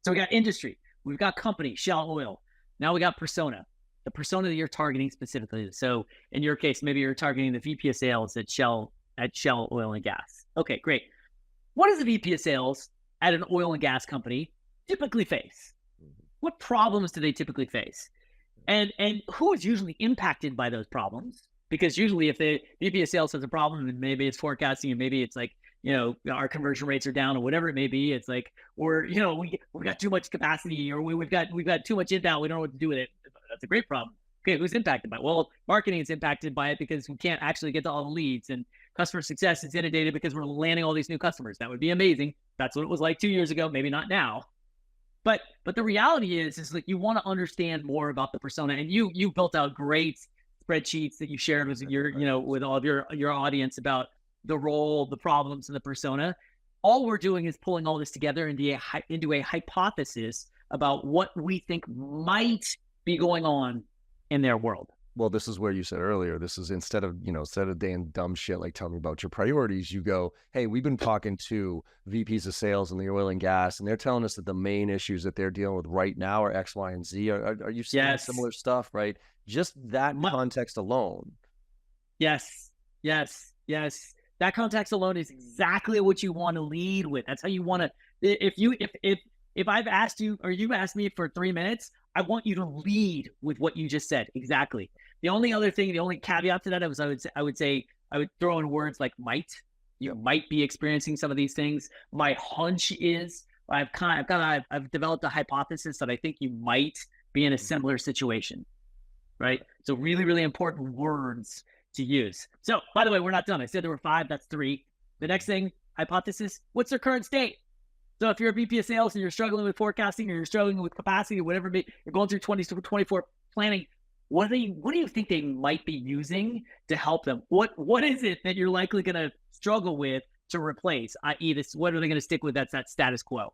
So we got industry, we've got company, Shell Oil. Now we got persona, the persona that you're targeting specifically. So in your case, maybe you're targeting the VP of sales at Shell Oil and Gas. Okay, great. What does a VP of sales at an oil and gas company typically face? What problems do they typically face? And who is usually impacted by those problems? Because usually if the VP of sales has a problem, and maybe it's forecasting, and maybe it's like, our conversion rates are down or whatever it may be, it's like, or, we got too much capacity, or we've got too much inbound, we don't know what to do with it. That's a great problem. Okay, who's impacted by it? Well, marketing is impacted by it because we can't actually get to all the leads, and customer success is inundated because we're landing all these new customers. That would be amazing. That's what it was like 2 years ago, maybe not now. But the reality is like you want to understand more about the persona, and you built out great spreadsheets that you shared with with all of your audience about the role, the problems, and the persona. All we're doing is pulling all this together into a hypothesis about what we think might be going on in their world. Well, this is where you said earlier, this is instead of saying dumb shit like tell me about your priorities, you go, hey, we've been talking to VPs of sales in the oil and gas, and they're telling us that the main issues that they're dealing with right now are X, Y, and Z. Are you seeing similar stuff, right? Just that context alone. Yes. That context alone is exactly what you want to lead with. That's how you want to, if I've asked you, or you've asked me for 3 minutes, I want you to lead with what you just said. Exactly. The only caveat to that I would throw in words like might. You might be experiencing some of these things. My hunch is I've developed a hypothesis that I think you might be in a similar situation. Right. So really, really important words to use. So by the way, we're not done. I said there were 5, that's 3. The next thing, hypothesis, what's their current state? So if you're a VP of sales and you're struggling with forecasting, or you're struggling with capacity, or whatever, you're going through 2024 planning, what do you think they might be using to help them? What is it that you're likely going to struggle with to replace? I.e., what are they going to stick with? That's that status quo.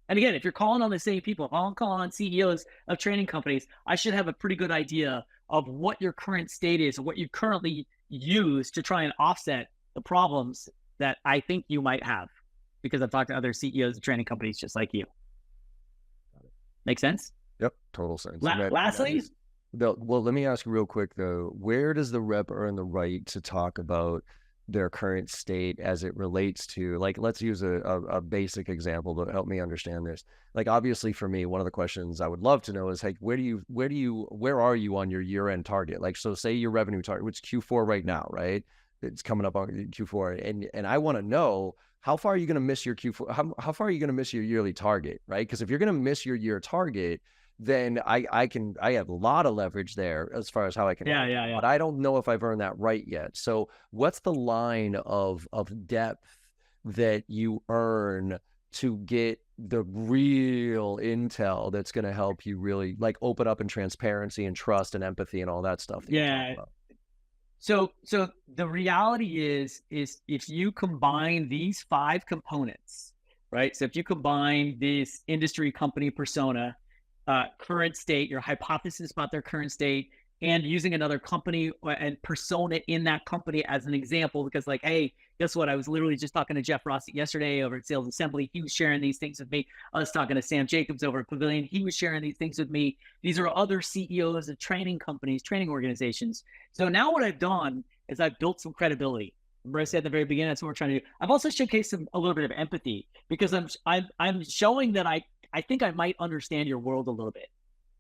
And again, if you're calling on the same people, if I'm calling on CEOs of training companies, I should have a pretty good idea of what your current state is, and what you currently use to try and offset the problems that I think you might have. Because I've talked to other CEOs of training companies just like you. Make sense? Yep, total sense. Lastly, well, let me ask you real quick though, where does the rep earn the right to talk about their current state as it relates to, like, let's use a basic example to help me understand this. Like, obviously for me, one of the questions I would love to know is, like, where are you on your year-end target? Like, so say your revenue target, which is Q4 right now, right? It's coming up on Q4. And I want to know, how far are you going to miss your Q4? How far are you going to miss your yearly target, right? Because if you're going to miss your year target, then I have a lot of leverage there as far as how I can. Yeah. But I don't know if I've earned that right yet. So what's the line of depth that you earn to get the real intel that's going to help you really, like, open up in transparency and trust and empathy and all that stuff that yeah. you talk about? So the reality is if you combine these 5 components, right? So if you combine this industry company persona, current state, your hypothesis about their current state, and using another company and persona in that company as an example, because like, hey, guess what? I was literally just talking to Jeff Rossi yesterday over at Sales Assembly. He was sharing these things with me. I was talking to Sam Jacobs over at Pavilion. He was sharing these things with me. These are other CEOs of training companies, training organizations. So now what I've done is I've built some credibility. Remember I said at the very beginning, that's what we're trying to do. I've also showcased a little bit of empathy, because I'm showing that I think I might understand your world a little bit,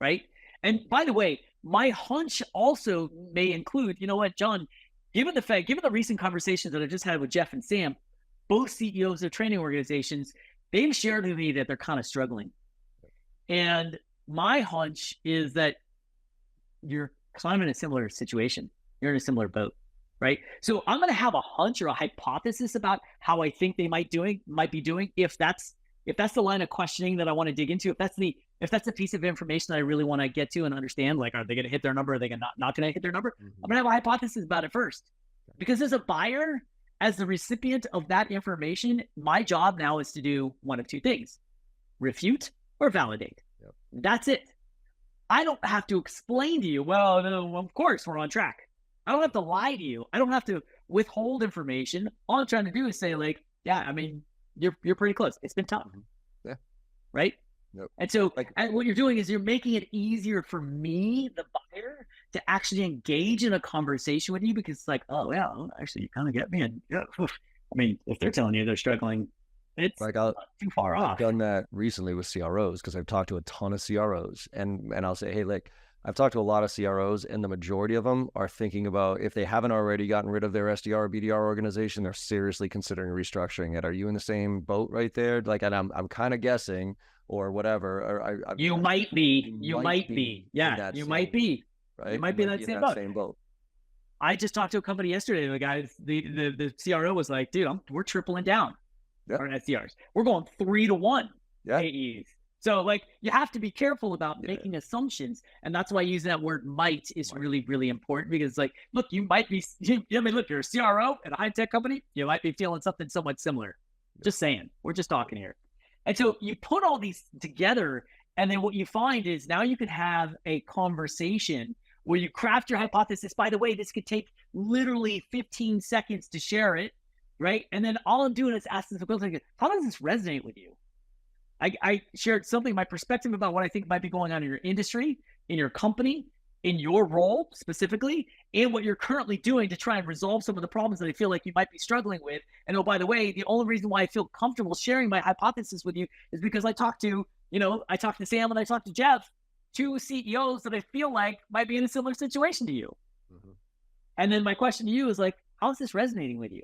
right? And by the way, my hunch also may include, you know what, John, given the recent conversations that I just had with Jeff and Sam, both CEOs of training organizations, they've shared with me that they're kind of struggling. And my hunch is that you're kind of in a similar situation. You're in a similar boat, right? So I'm going to have a hunch or a hypothesis about how I think they might be doing, if that's the line of questioning that I want to dig into, if that's the piece of information that I really want to get to and understand, like, are they going to hit their number? Are they not going to hit their number? I'm going to have a hypothesis about it first. Because as a buyer, as the recipient of that information, my job now is to do one of 2 things: refute or validate. Yep. That's it. I don't have to explain to you, well, no, of course we're on track. I don't have to lie to you. I don't have to withhold information. All I'm trying to do is say, like, yeah, I mean, you're pretty close. It's been tough. Yeah. Right? Yep. And so Like, and what you're doing is you're making it easier for me, the buyer, to actually engage in a conversation with you, because it's like, oh, well, actually, you kind of get me. And yeah, I mean, if they're telling you they're struggling, it's like not too far I've off. done that recently with CROs because I've talked to a ton of CROs, and I'll say, hey, like, I've talked to a lot of CROs, and the majority of them are thinking about, if they haven't already gotten rid of their SDR or BDR organization, they're seriously considering restructuring it. Are you in the same boat right there? Like, and I'm kind of guessing or whatever. Or You might be. you You might be. Yeah, you might be. right. You might be in that same boat. I just talked to a company yesterday. The guy, the CRO was like, dude, we're tripling down our SDRs. We're going 3-to-1 AEs. So like, you have to be careful about making assumptions. And that's why using that word might is really, really important, because like, look, you might be, I mean, look, you're a CRO at a high tech company. You might be feeling something somewhat similar. Just saying, we're just talking here. And so you put all these together, and then what you find is now you can have a conversation where you craft your hypothesis. By the way, this could take literally 15 seconds to share it, right? And then all I'm doing is asking some questions like, how does this resonate with you? I shared something, my perspective about what I think might be going on in your industry, in your company, in your role specifically, and what you're currently doing to try and resolve some of the problems that I feel like you might be struggling with. And oh, by the way, the only reason why I feel comfortable sharing my hypothesis with you is because I talked to Sam and I talked to Jeff, 2 CEOs that I feel like might be in a similar situation to you. Mm-hmm. And then my question to you is like, how is this resonating with you?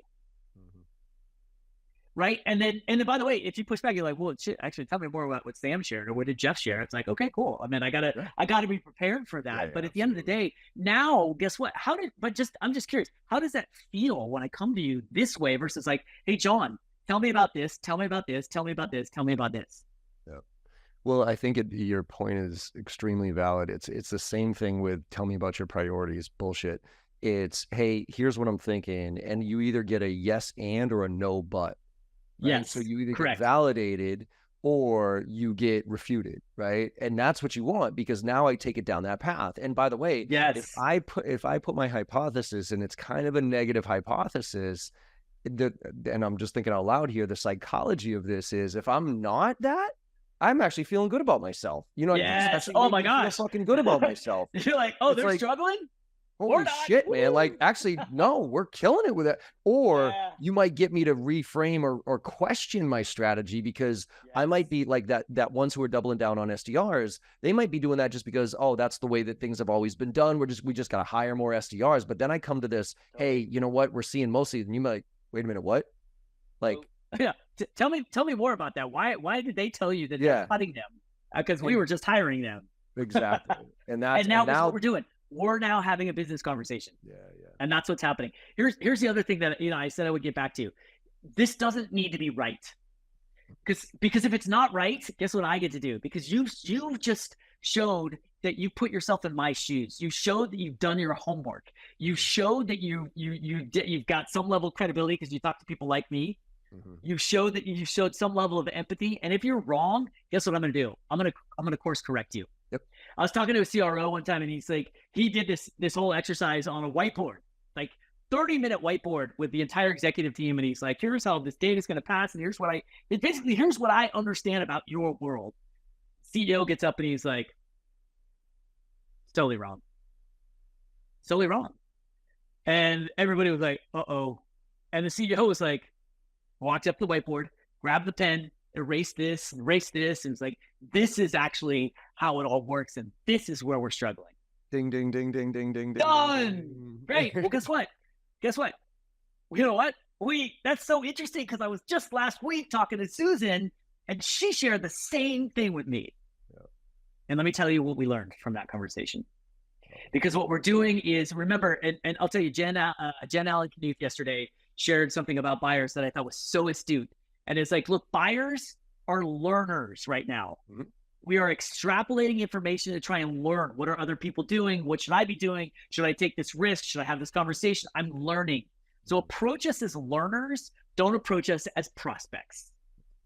Right. And then by the way, if you push back, you're like, well, shit, actually tell me more about what Sam shared or what did Jeff share? It's like, okay, cool. I mean, I gotta be prepared for that. But at the end of the day, now guess what? I'm just curious, how does that feel when I come to you this way versus like, hey, John, tell me about this, tell me about this, tell me about this, tell me about this. Yeah. Well, I think your point is extremely valid. It's the same thing with tell me about your priorities bullshit. It's, hey, here's what I'm thinking. And you either get a yes and or a no but. Right? Yes. So you either get validated or you get refuted, right? And that's what you want, because now I take it down that path. And by the way, if I put my hypothesis and it's kind of a negative hypothesis, and I'm just thinking out loud here, the psychology of this is, if I'm not that, I'm actually feeling good about myself. You know, oh my gosh, I feel fucking good about myself. You're like, oh, they're struggling? Holy shit, man. Like, actually, no, we're killing it with it. Or you might get me to reframe or question my strategy, because I might be like that ones who are doubling down on SDRs. They might be doing that just because, oh, that's the way that things have always been done. We just got to hire more SDRs. But then I come to this, hey, you know what? We're seeing mostly, and you might, wait a minute, what? Like, tell me more about that. Why did they tell you that they're cutting them? Because we were just hiring them. Exactly. And now that's what we're doing. We're now having a business conversation. Yeah. And that's what's happening. Here's the other thing that, I said I would get back to. This doesn't need to be right. Because if it's not right, guess what I get to do? Because you just showed that you put yourself in my shoes. You showed that you've done your homework. You showed that you've got some level of credibility because you talk to people like me. Mm-hmm. You showed that you showed some level of empathy. And if you're wrong, guess what I'm going to do? I'm going to course correct you. Yep. I was talking to a CRO one time, and he's like, he did this whole exercise on a whiteboard, like 30-minute whiteboard with the entire executive team. And he's like, here's how this data is going to pass. And here's what I understand about your world. CEO gets up and he's like, it's totally wrong. It's totally wrong. And everybody was like, uh-oh. And the CEO was like, walked up to the whiteboard, grabbed the pen, erase this. And it's like, this is actually how it all works. And this is where we're struggling. Ding, ding, ding, ding, ding, ding, done. Ding. Great. Well, guess what? You know what? That's so interesting, because I was just last week talking to Susan, and she shared the same thing with me. Yeah. And let me tell you what we learned from that conversation. Because what we're doing is, remember, and I'll tell you, Jen Allen Knuth yesterday shared something about buyers that I thought was so astute. And it's like, look, buyers are learners right now. Mm-hmm. We are extrapolating information to try and learn. What are other people doing? What should I be doing? Should I take this risk? Should I have this conversation? I'm learning. So approach us as learners. Don't approach us as prospects.